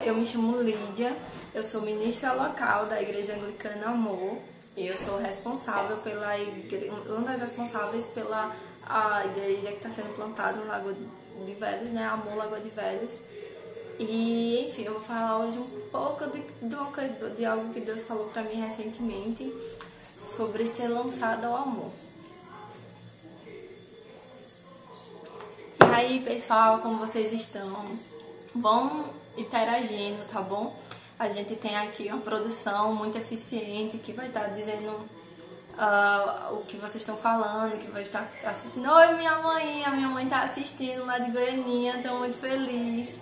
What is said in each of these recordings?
Eu me chamo Lídia, eu sou ministra local da Igreja Anglicana Amor e eu sou responsável uma das responsáveis pela igreja que está sendo plantada no Lagoa de Velhos, né? Amor Lagoa de Velhos. E, enfim, eu vou falar hoje um pouco de algo que Deus falou para mim recentemente sobre ser lançada ao amor. E aí, pessoal, como vocês estão? Vão interagindo, tá bom? A gente tem aqui uma produção muito eficiente que vai estar dizendo o que vocês estão falando, que vai estar assistindo. Oi, a minha mãe tá assistindo lá de Goianinha, tô muito feliz.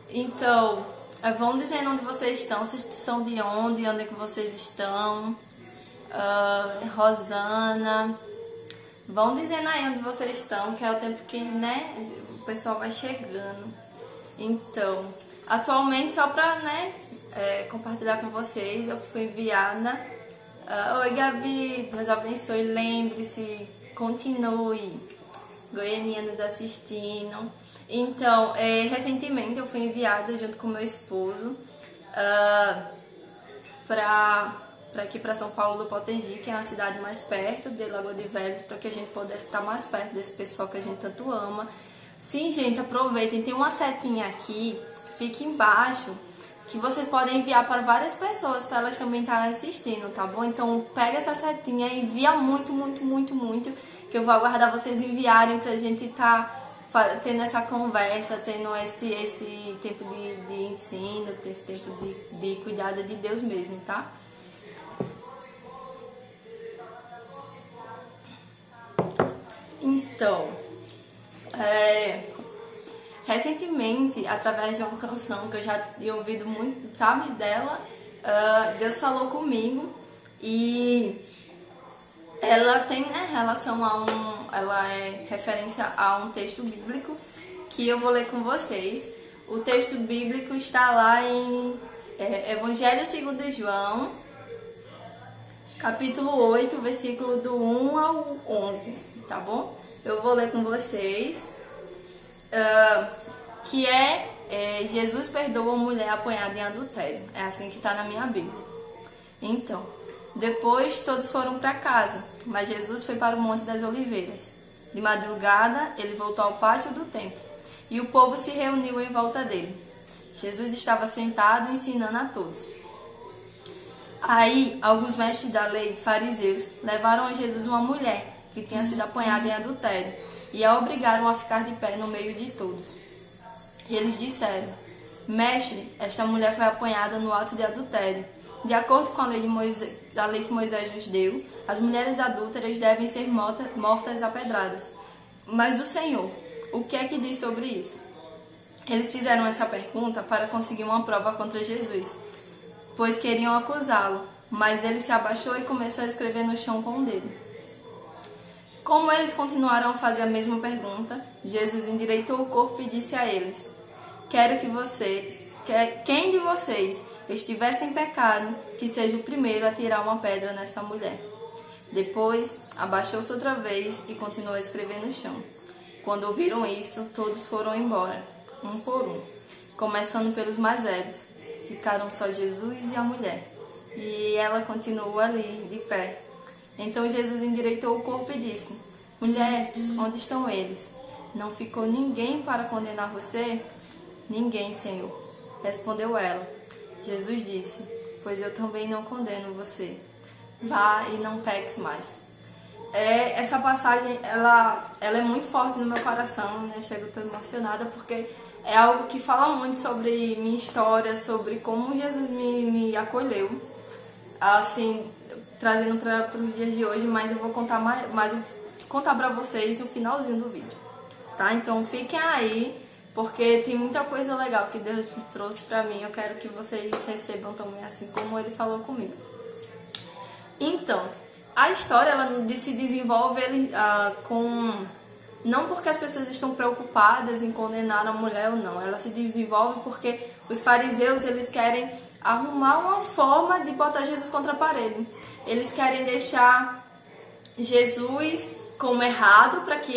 Então, vão dizendo onde vocês estão, vocês são de onde é que vocês estão. Rosana, vão dizendo aí onde vocês estão, que é o tempo que, né, o pessoal vai chegando. Então, atualmente, só pra, né, compartilhar com vocês, eu fui enviada. Oi, Gabi, Deus abençoe, lembre-se, continue. Goianinha nos assistindo. Então, recentemente eu fui enviada junto com meu esposo para aqui para São Paulo do Potengi, que é uma cidade mais perto de Lagoa de Velhos, para que a gente pudesse estar mais perto desse pessoal que a gente tanto ama. Sim, gente, aproveitem, tem uma setinha aqui, fica embaixo, que vocês podem enviar para várias pessoas, para elas também estarem assistindo, tá bom? Então, pega essa setinha e envia muito, muito, muito, muito, que eu vou aguardar vocês enviarem pra gente estar tendo essa conversa, tendo esse tempo de ensino, esse tempo de cuidado de Deus mesmo, tá? Então, recentemente, através de uma canção que eu já tinha ouvido muito, sabe, dela, Deus falou comigo e ela tem, né, relação ela é referência a um texto bíblico que eu vou ler com vocês. O texto bíblico está lá em Evangelho segundo João, capítulo 8, versículo do 1 ao 11, tá bom? Eu vou ler com vocês, que Jesus perdoa uma mulher apanhada em adultério. É assim que está na minha Bíblia. Então, depois todos foram para casa, mas Jesus foi para o Monte das Oliveiras. De madrugada, ele voltou ao pátio do templo, e o povo se reuniu em volta dele. Jesus estava sentado ensinando a todos. Aí, alguns mestres da lei, fariseus, levaram a Jesus uma mulher que tinha sido apanhada em adultério, e a obrigaram a ficar de pé no meio de todos. E eles disseram: Mestre, esta mulher foi apanhada no ato de adultério. De acordo com a lei que Moisés nos deu, as mulheres adúlteras devem ser mortas a pedradas. Mas o Senhor, o que é que diz sobre isso? Eles fizeram essa pergunta para conseguir uma prova contra Jesus, pois queriam acusá-lo, mas ele se abaixou e começou a escrever no chão com o dedo. Como eles continuaram a fazer a mesma pergunta, Jesus endireitou o corpo e disse a eles: quem de vocês estiver sem pecado, que seja o primeiro a tirar uma pedra nessa mulher. Depois, abaixou-se outra vez e continuou a escrever no chão. Quando ouviram isso, todos foram embora, um por um, começando pelos mais velhos. Ficaram só Jesus e a mulher, e ela continuou ali, de pé. Então Jesus endireitou o corpo e disse: Mulher, onde estão eles? Não ficou ninguém para condenar você? Ninguém, Senhor, respondeu ela. Jesus disse: Pois eu também não condeno você. Vá e não peques mais. Essa passagem, ela é muito forte no meu coração, né? Chego tão emocionada porque é algo que fala muito sobre minha história, sobre como Jesus me acolheu, assim, trazendo para os dias de hoje, mas eu vou contar contar para vocês no finalzinho do vídeo, tá? Então fiquem aí, porque tem muita coisa legal que Deus trouxe pra mim. Eu quero que vocês recebam também, assim como Ele falou comigo. Então, a história ela se desenvolve não porque as pessoas estão preocupadas em condenar a mulher ou não. Ela se desenvolve porque os fariseus eles querem arrumar uma forma de botar Jesus contra a parede. Eles querem deixar Jesus como errado para que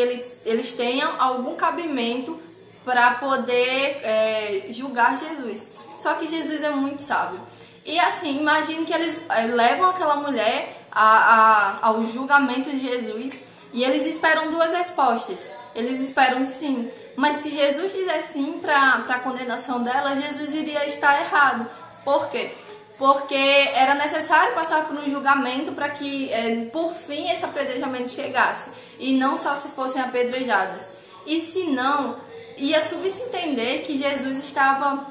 eles tenham algum cabimento para poder julgar Jesus. Só que Jesus é muito sábio. E assim, imagine que eles levam aquela mulher ao julgamento de Jesus e eles esperam duas respostas. Eles esperam sim, mas se Jesus dizer sim para a condenação dela, Jesus iria estar errado. Por quê? Porque era necessário passar por um julgamento para que, por fim, esse apedrejamento chegasse. E não só se fossem apedrejadas. E se não, ia subentender que Jesus estava,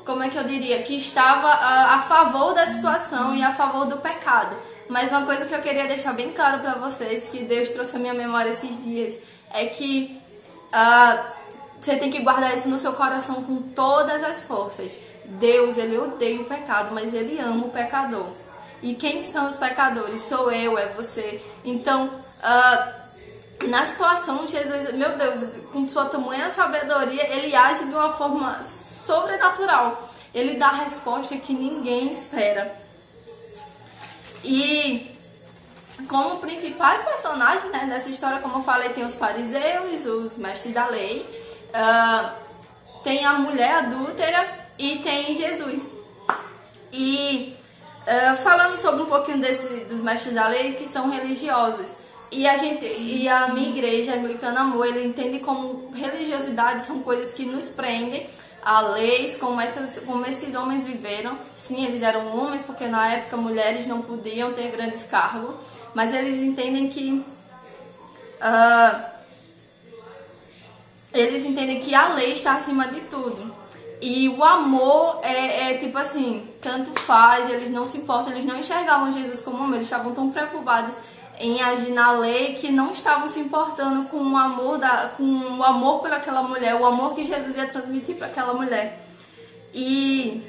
como é que eu diria? Que estava a favor da situação e a favor do pecado. Mas uma coisa que eu queria deixar bem claro para vocês, que Deus trouxe à minha memória esses dias, é que você tem que guardar isso no seu coração com todas as forças. Deus, Ele odeia o pecado, mas Ele ama o pecador. E quem são os pecadores? Sou eu, é você. Então, na situação, Jesus, meu Deus, com sua tamanha sabedoria, Ele age de uma forma sobrenatural. Ele dá a resposta que ninguém espera. E como principais personagens, né, dessa história, como eu falei, tem os fariseus, os mestres da lei, tem a mulher adúltera e tem Jesus. E falando sobre um pouquinho dos mestres da lei, que são religiosos, e a minha igreja, Anglicana Amor, ele entende como religiosidade são coisas que nos prendem a leis, como esses homens viveram. Sim, eles eram homens, porque na época mulheres não podiam ter grandes cargos, mas eles entendem que a lei está acima de tudo. E o amor tipo assim, tanto faz, eles não se importam, eles não enxergavam Jesus como homem, eles estavam tão preocupados em agir na lei que não estavam se importando com o amor por aquela mulher, o amor que Jesus ia transmitir para aquela mulher. E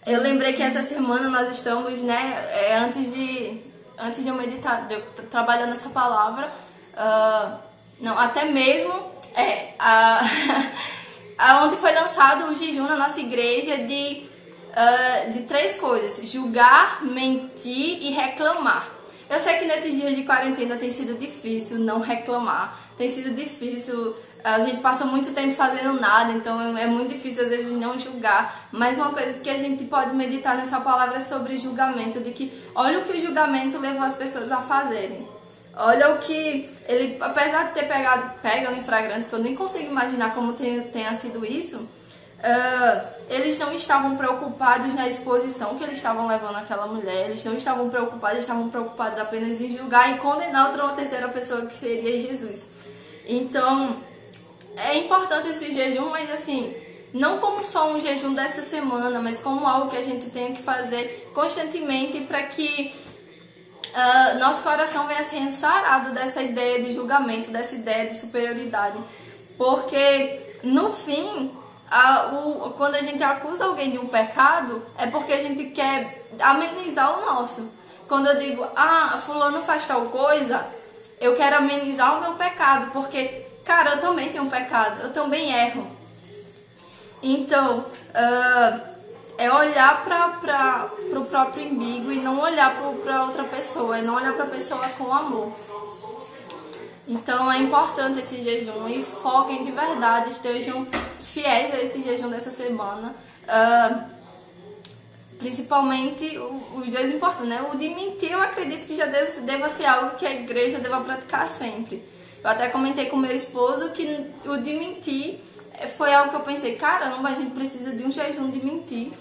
eu lembrei que essa semana nós estamos, né, antes de eu meditar, de eu trabalhando essa palavra, não, até mesmo onde foi lançado o jejum na nossa igreja de 3 coisas: julgar, mentir e reclamar. Eu sei que nesses dias de quarentena tem sido difícil não reclamar, tem sido difícil, a gente passa muito tempo fazendo nada, então é muito difícil às vezes não julgar. Mas uma coisa que a gente pode meditar nessa palavra é sobre julgamento, de que olha o que o julgamento levou as pessoas a fazerem. Olha o que ele, apesar de ter pego em flagrante, que eu nem consigo imaginar como tenha sido isso, eles não estavam preocupados na exposição que eles estavam levando àquela mulher, eles não estavam preocupados, estavam preocupados apenas em julgar e condenar outra ou terceira pessoa, que seria Jesus. Então, é importante esse jejum, mas assim, não como só um jejum dessa semana, mas como algo que a gente tem que fazer constantemente para que nosso coração venha sendo sarado dessa ideia de julgamento, dessa ideia de superioridade. Porque, no fim, quando a gente acusa alguém de um pecado, é porque a gente quer amenizar o nosso. Quando eu digo, fulano faz tal coisa, eu quero amenizar o meu pecado, porque, cara, eu também tenho um pecado, eu também erro. Então, é olhar para o próprio umbigo e não olhar para outra pessoa, é não olhar para a pessoa com amor. Então é importante esse jejum e foquem de verdade, estejam fiéis a esse jejum dessa semana. Principalmente os dois importantes, né? O de mentir, eu acredito que já deva ser algo que a igreja deva praticar sempre. Eu até comentei com meu esposo que o de mentir foi algo que eu pensei, caramba, a gente precisa de um jejum de mentir.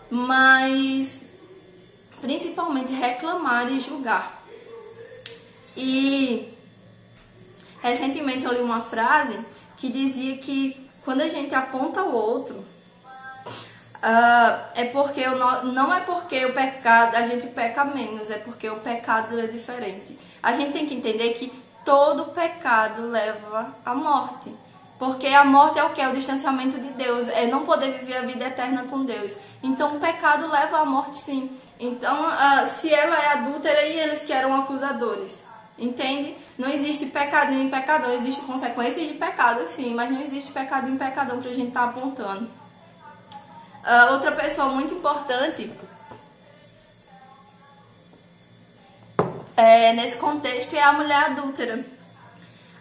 Mas principalmente reclamar e julgar. E recentemente eu li uma frase que dizia que quando a gente aponta o outro, é porque não é porque o pecado, a gente peca menos, é porque o pecado é diferente. A gente tem que entender que todo pecado leva à morte. Porque a morte é o que? É o distanciamento de Deus, é não poder viver a vida eterna com Deus. Então o pecado leva à morte, sim. Então, se ela é adúltera e eles que eram acusadores, entende? Não existe pecadinho e pecadão, existe consequências de pecado, sim, mas não existe pecadinho e pecadão pra gente estar apontando. Outra pessoa muito importante nesse contexto é a mulher adúltera.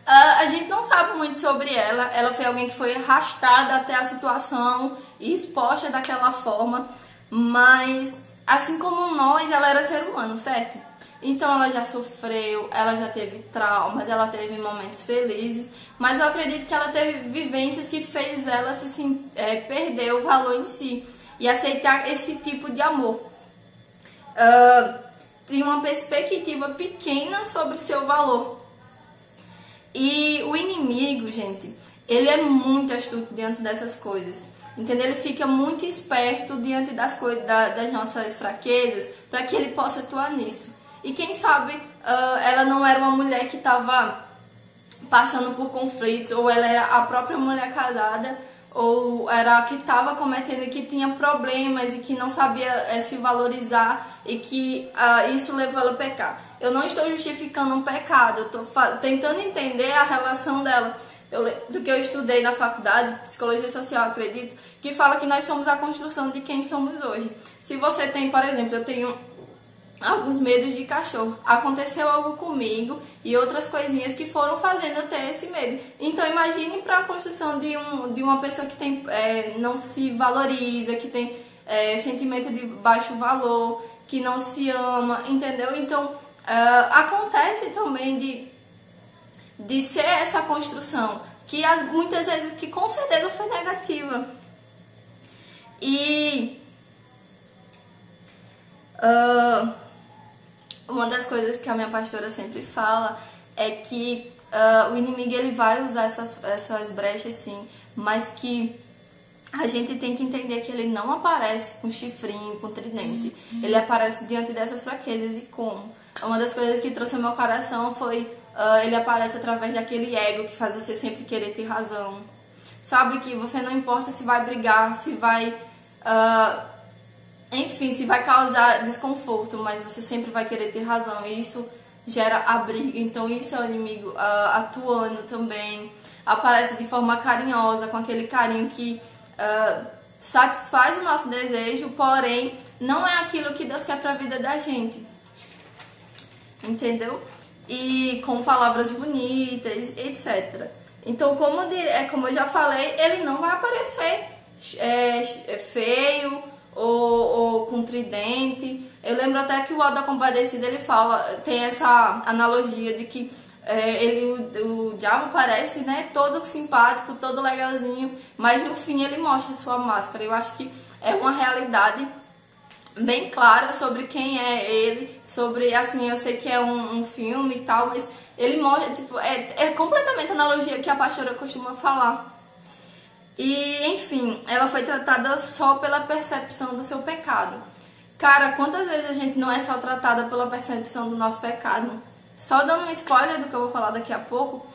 A gente não sabe muito sobre ela. Ela foi alguém que foi arrastada até a situação e exposta daquela forma. Mas, assim como nós, ela era ser humano, certo? Então ela já sofreu, ela já teve traumas, ela teve momentos felizes. Mas eu acredito que ela teve vivências que fez ela perder o valor em si e aceitar esse tipo de amor. Tem uma perspectiva pequena sobre seu valor. E o inimigo, gente, ele é muito astuto diante dessas coisas. Entendeu? Ele fica muito esperto diante das coisas, das nossas fraquezas, para que ele possa atuar nisso. E quem sabe ela não era uma mulher que estava passando por conflitos, ou ela era a própria mulher casada, ou era a que estava cometendo, que tinha problemas e que não sabia se valorizar e que isso levou ela a pecar. Eu não estou justificando um pecado, eu estou tentando entender a relação dela. Do que eu estudei na faculdade, psicologia social, acredito, que fala que nós somos a construção de quem somos hoje. Se você tem, por exemplo, eu tenho alguns medos de cachorro, aconteceu algo comigo e outras coisinhas que foram fazendo eu ter esse medo. Então imagine para a construção de uma pessoa que tem, não se valoriza, que tem sentimento de baixo valor, que não se ama, entendeu? Então acontece também de ser essa construção que muitas vezes que com certeza foi negativa. E uma das coisas que a minha pastora sempre fala é que o inimigo ele vai usar essas brechas sim, mas que a gente tem que entender que ele não aparece com chifrinho, com tridente. Ele aparece diante dessas fraquezas. E como? Uma das coisas que trouxe ao meu coração foi ele aparece através daquele ego que faz você sempre querer ter razão. Sabe que você não importa se vai brigar, se vai enfim, se vai causar desconforto, mas você sempre vai querer ter razão. E isso gera a briga. Então isso é o inimigo atuando também. Aparece de forma carinhosa, com aquele carinho que satisfaz o nosso desejo, porém não é aquilo que Deus quer para a vida da gente. Entendeu? E com palavras bonitas, etc. Então, como eu já falei, ele não vai aparecer feio ou com tridente. Eu lembro até que o Auto da Compadecida ele tem essa analogia de que o diabo parece, né, todo simpático, todo legalzinho, mas no fim ele mostra sua máscara. Eu acho que é uma realidade bem clara sobre quem é ele, sobre, assim, eu sei que é um filme e tal, mas ele mostra, tipo, é completamente a analogia que a pastora costuma falar. E, enfim, ela foi tratada só pela percepção do seu pecado. Cara, quantas vezes a gente não é só tratada pela percepção do nosso pecado? Só dando um spoiler do que eu vou falar daqui a pouco,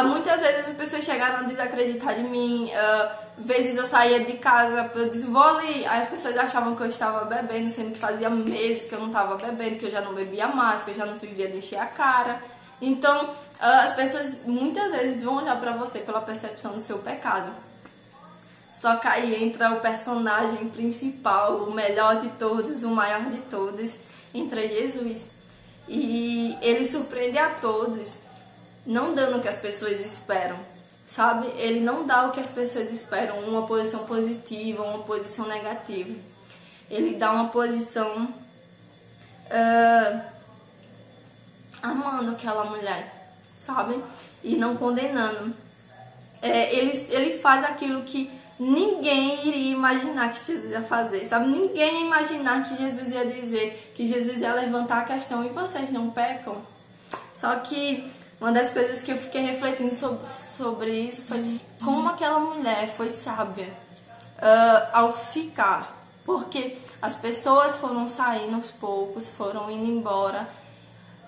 muitas vezes as pessoas chegaram a desacreditar de mim, vezes eu saía de casa, eu disse, vou ali, aí as pessoas achavam que eu estava bebendo, sendo que fazia meses que eu não estava bebendo, que eu já não bebia mais, que eu já não vivia de encher a cara. Então, as pessoas muitas vezes vão olhar pra você pela percepção do seu pecado. Só que aí entra o personagem principal, o melhor de todos, o maior de todos, entra Jesus. E ele surpreende a todos, não dando o que as pessoas esperam, sabe? Ele não dá o que as pessoas esperam, uma posição positiva, uma posição negativa. Ele dá uma posição amando aquela mulher, sabe? E não condenando. Ele faz aquilo que ninguém iria imaginar que Jesus ia fazer, sabe? Ninguém ia imaginar que Jesus ia dizer, que Jesus ia levantar a questão, e vocês não pecam? Só que uma das coisas que eu fiquei refletindo sobre isso foi como aquela mulher foi sábia ao ficar, porque as pessoas foram saindo aos poucos, foram indo embora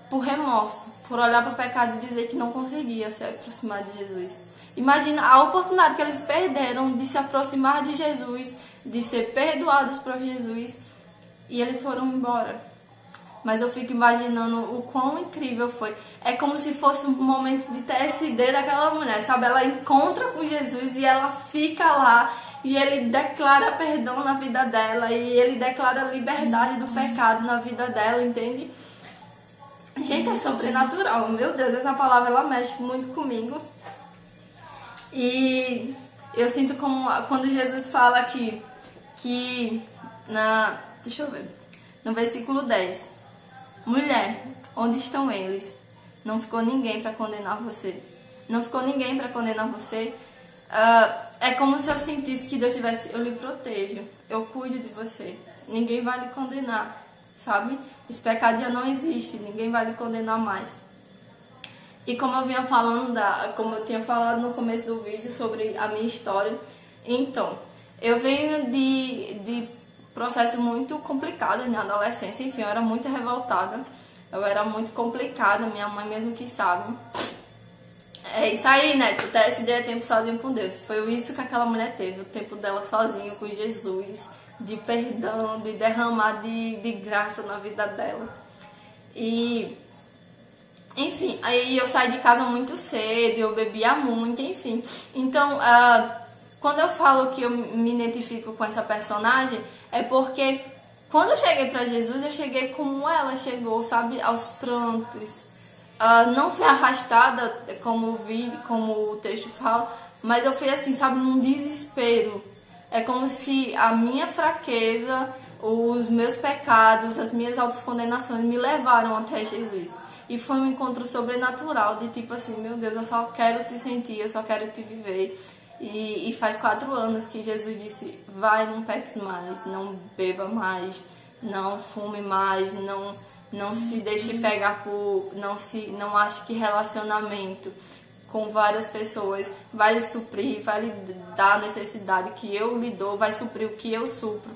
por remorso, por olhar para o pecado e dizer que não conseguia se aproximar de Jesus. Imagina a oportunidade que eles perderam de se aproximar de Jesus, de ser perdoados por Jesus, e eles foram embora. Mas eu fico imaginando o quão incrível foi. É como se fosse um momento de TSD daquela mulher, sabe? Ela encontra com Jesus e ela fica lá, e ele declara perdão na vida dela, e ele declara liberdade do pecado na vida dela, entende? Gente, é sobrenatural. Meu Deus, essa palavra ela mexe muito comigo. E eu sinto como quando Jesus fala que deixa eu ver, no versículo 10, mulher, onde estão eles? Não ficou ninguém para condenar você. Não ficou ninguém para condenar você. É como se eu sentisse que Deus tivesse, eu lhe protejo, eu cuido de você. Ninguém vai lhe condenar, sabe? Esse pecado já não existe, ninguém vai lhe condenar mais. E como eu vinha falando, como eu tinha falado no começo do vídeo sobre a minha história, então, eu venho de processo muito complicado na adolescência, enfim, eu era muito revoltada, eu era muito complicada, minha mãe mesmo que sabe. É isso aí, né? Tu tem esse dia tempo sozinho com Deus. Foi isso que aquela mulher teve, o tempo dela sozinho com Jesus, de perdão, de derramar de graça na vida dela. E enfim, aí eu saí de casa muito cedo, eu bebia muito, enfim. Então, quando eu falo que eu me identifico com essa personagem, é porque quando eu cheguei pra Jesus, eu cheguei como ela chegou, sabe? Aos prantos. Não fui arrastada, como o texto fala, mas eu fui assim, sabe, num desespero. É como se a minha fraqueza, os meus pecados, as minhas autocondenações me levaram até Jesus. E foi um encontro sobrenatural, de tipo assim, meu Deus, eu só quero te sentir, eu só quero te viver. E faz 4 anos que Jesus disse, vai, não peques mais, não beba mais, não fume mais, não se deixe pegar por... Não ache que relacionamento com várias pessoas vai lhe suprir, vai lhe dar a necessidade que eu lhe dou, vai suprir o que eu supro.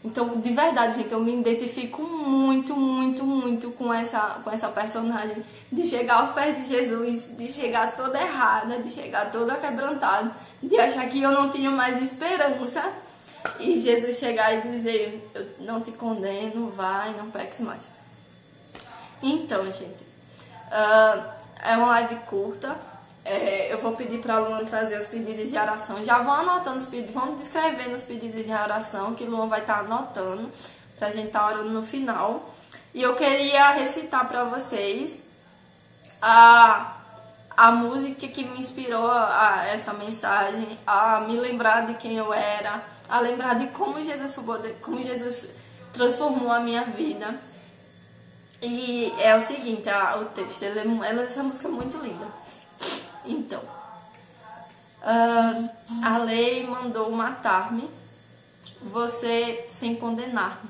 Então, de verdade, gente, eu me identifico muito, muito, muito com essa personagem. De chegar aos pés de Jesus, de chegar toda errada, de chegar toda quebrantada, de achar que eu não tinha mais esperança. E Jesus chegar e dizer, eu não te condeno, vai, não peques mais. Então, gente, é uma live curta. Eu vou pedir para a Luana trazer os pedidos de oração. Já vão anotando os pedidos, vão descrevendo os pedidos de oração, que Luana vai estar anotando, para a gente estar orando no final. E eu queria recitar para vocês a música que me inspirou a essa mensagem, a me lembrar de quem eu era, a lembrar de como Jesus transformou a minha vida. E é o seguinte, o texto, essa música é muito linda. Então, a lei mandou matar-me, você sem condenar-me.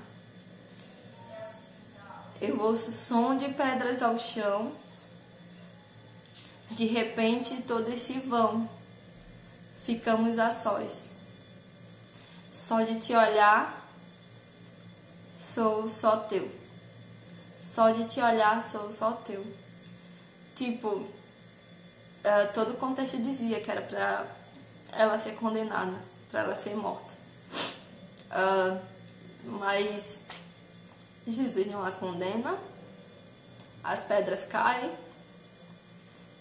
Eu ouço som de pedras ao chão, de repente todos se vão, ficamos a sós. Só de te olhar, sou só teu. Só de te olhar, sou só teu. Tipo, todo o contexto dizia que era pra ela ser condenada, pra ela ser morta. Mas Jesus não a condena, as pedras caem,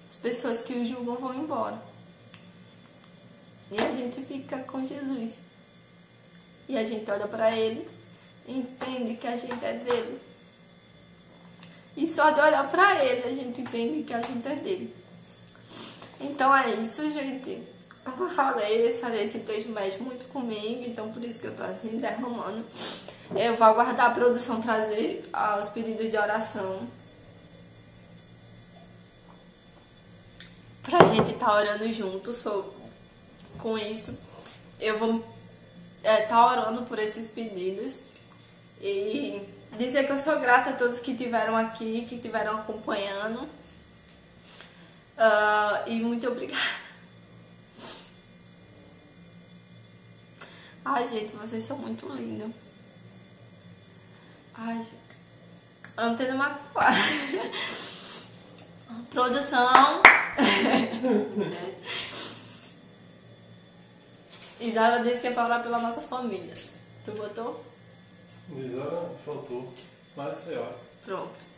as pessoas que o julgam vão embora. E a gente fica com Jesus. E a gente olha pra ele e entende que a gente é dele. E só de olhar pra ele a gente entende que a gente é dele. Então é isso, gente. Como eu falei, esse texto mexe muito comigo, então por isso que eu tô assim derramando. Eu vou aguardar a produção trazer os pedidos de oração pra gente estar orando juntos com isso. Eu vou estar orando por esses pedidos e dizer que eu sou grata a todos que estiveram aqui, que estiveram acompanhando. E muito obrigada. Ai, gente, vocês são muito lindos. Ai, gente. Antena Macuara. Produção. Isara disse que é pra orar pela nossa família. Tu botou? Isara faltou. Mas sei lá. Pronto.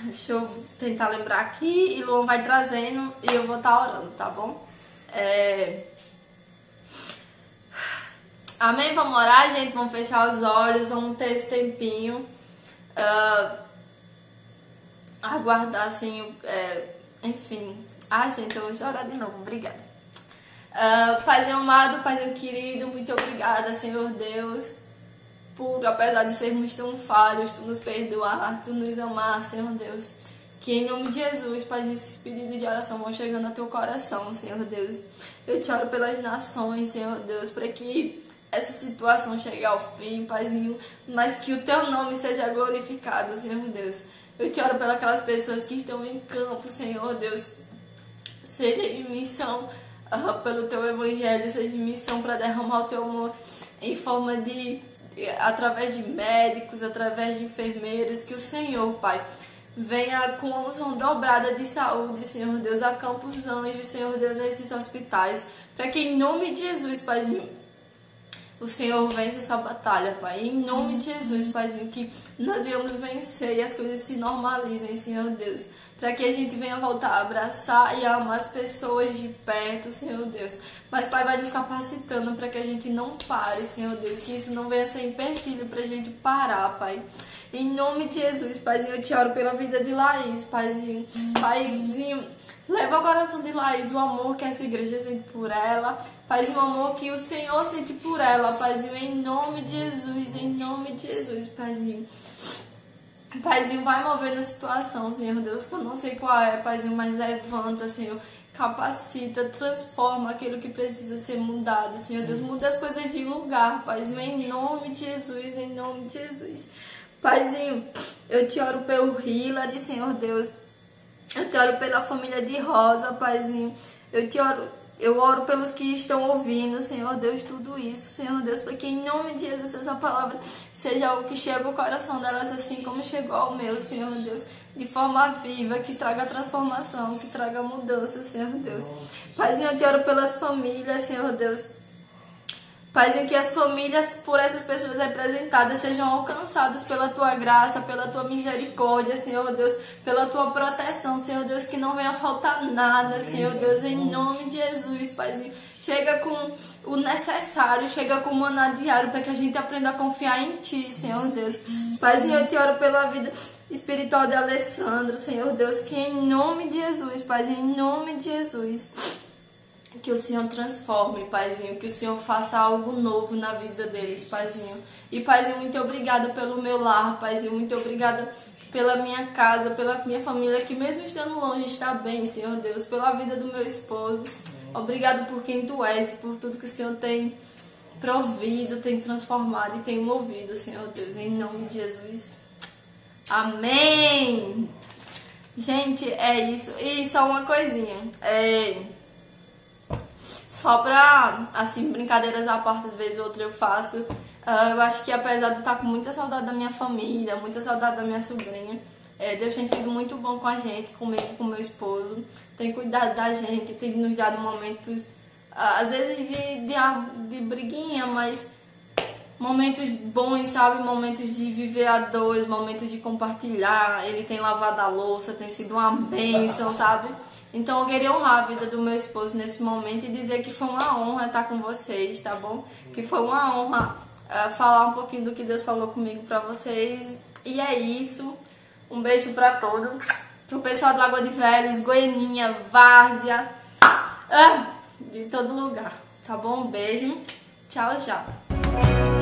Deixa eu tentar lembrar aqui e Luan vai trazendo e eu vou estar orando, tá bom? Amém? Vamos orar, gente? Vamos fechar os olhos, vamos ter esse tempinho. aguardar, assim, enfim. Ai, gente, eu vou chorar de novo, obrigada. Paizinho amado, Paizinho querido, muito obrigada, Senhor Deus, por, apesar de sermos tão falhos, Tu nos perdoar, Tu nos amar, Senhor Deus. Que em nome de Jesus, Pai, esses pedidos de oração vão chegando ao Teu coração, Senhor Deus. Eu te oro pelas nações, Senhor Deus, para que essa situação chegue ao fim, Paizinho, mas que o Teu nome seja glorificado, Senhor Deus. Eu te oro pelas pessoas que estão em campo, Senhor Deus, seja em missão pelo Teu Evangelho, seja em missão para derramar o Teu amor em forma de, através de médicos, através de enfermeiras, que o Senhor, Pai, venha com a unção dobrada de saúde, Senhor Deus, a Campos Anjos, Senhor Deus, nesses hospitais, para que em nome de Jesus, Paizinho, o Senhor vença essa batalha, Pai. Em nome de Jesus, Paizinho, que nós venhamos vencer e as coisas se normalizem, Senhor Deus. Para que a gente venha voltar a abraçar e a amar as pessoas de perto, Senhor Deus. Mas, Pai, vai nos capacitando para que a gente não pare, Senhor Deus. Que isso não venha ser empecilho para a gente parar, Pai. Em nome de Jesus, Paizinho, eu te oro pela vida de Laís, Paizinho. Paizinho, leva ao coração de Laís o amor que essa igreja sente por ela. Paizinho, o amor que o Senhor sente por ela, Paizinho. Em nome de Jesus, em nome de Jesus, Paizinho. Paizinho, vai movendo a situação, Senhor Deus, que eu não sei qual é, Paizinho, mas levanta, Senhor. Capacita, transforma aquilo que precisa ser mudado, Senhor Deus. Muda as coisas de lugar, Paizinho, em nome de Jesus, em nome de Jesus. Paizinho, eu te oro pelo Hillary, Senhor Deus. Eu te oro pela família de Rosa, Paizinho. Eu oro pelos que estão ouvindo, Senhor Deus, tudo isso, Senhor Deus, para que em nome de Jesus essa palavra seja algo que chegue ao coração delas assim como chegou ao meu, Senhor Deus, de forma viva, que traga transformação, que traga mudança, Senhor Deus. Paizinho, eu te oro pelas famílias, Senhor Deus. Paizinho, que as famílias, por essas pessoas representadas, sejam alcançadas pela Tua graça, pela Tua misericórdia, Senhor Deus, pela Tua proteção, Senhor Deus, que não venha faltar nada, Senhor Deus, em nome de Jesus, Paizinho. Chega com o necessário, chega com o maná diário, para que a gente aprenda a confiar em Ti, Senhor Deus. Paizinho, eu te oro pela vida espiritual de Alessandro, Senhor Deus, que em nome de Jesus, Paizinho, em nome de Jesus, que o Senhor transforme, Paizinho, que o Senhor faça algo novo na vida deles, Paizinho. E, Paizinho, muito obrigada pelo meu lar, Paizinho, muito obrigada pela minha casa, pela minha família, que mesmo estando longe está bem, Senhor Deus, pela vida do meu esposo. Obrigado por quem Tu és, por tudo que o Senhor tem provido, tem transformado e tem movido, Senhor Deus, em nome de Jesus. Amém! Gente, é isso. E só uma coisinha, só pra, assim, brincadeiras à parte, às vezes outra eu faço. Eu acho que apesar de estar com muita saudade da minha família, muita saudade da minha sobrinha, Deus tem sido muito bom com a gente, comigo, com meu esposo. Tem cuidado da gente, tem nos dado momentos, às vezes de briguinha, mas momentos bons, sabe? Momentos de viver a dois, momentos de compartilhar. Ele tem lavado a louça, tem sido uma bênção, sabe? Então eu queria honrar a vida do meu esposo nesse momento e dizer que foi uma honra estar com vocês, tá bom? Que foi uma honra falar um pouquinho do que Deus falou comigo pra vocês. E é isso. Um beijo pra todos. Pro pessoal do Lagoa de Velhos, Goianinha, Várzea, de todo lugar, tá bom? Um beijo. Tchau, tchau.